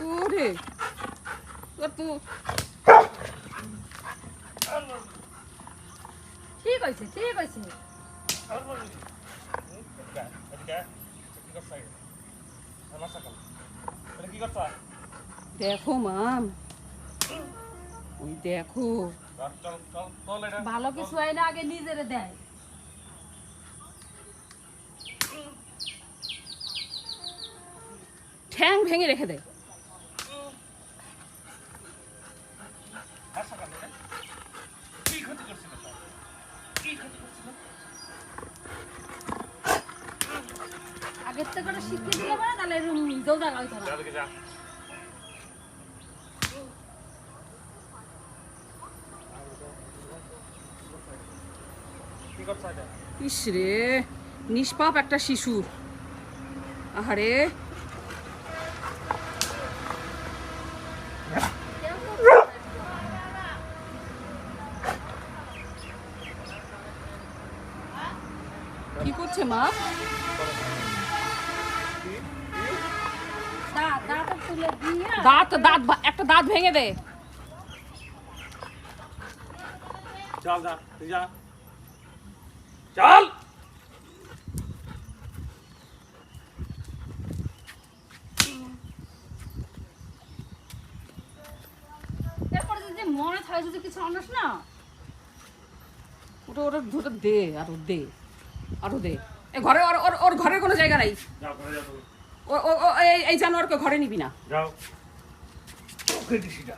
ওরে তো ঠিক আছে ঠিক আছে। দেখো মাম, ওই দেখো ভালো কিছু হয় না, আগে নিজেরে দেয়। ঠ্যাং ভেঙে রেখে দেয়। আগের থেকে ওটা শিখিয়ে দিলে পরে তাহলে দৌড়া হইতো না। ইস রে, নিষ্পাপ একটা শিশু। আহারে কি করছে মা? দাঁত তুলে দিয়ে দাঁত দাঁত একটা দাঁত ভেঙে দে। চল যা তুই যা চল। এরপরে যদি মনে থাকে যদি কিছু আনাস না, ওটা ওটা ওটা দে, আরো দে, আরো দে। এ ঘরে ওর ওর ওর ঘরের কোনো জায়গা নাই। যাও ঘরে যাও তুমি। ও ও ও এই জানোয়ারকে ঘরে নিবি না। যাও ওকে দিছি যা।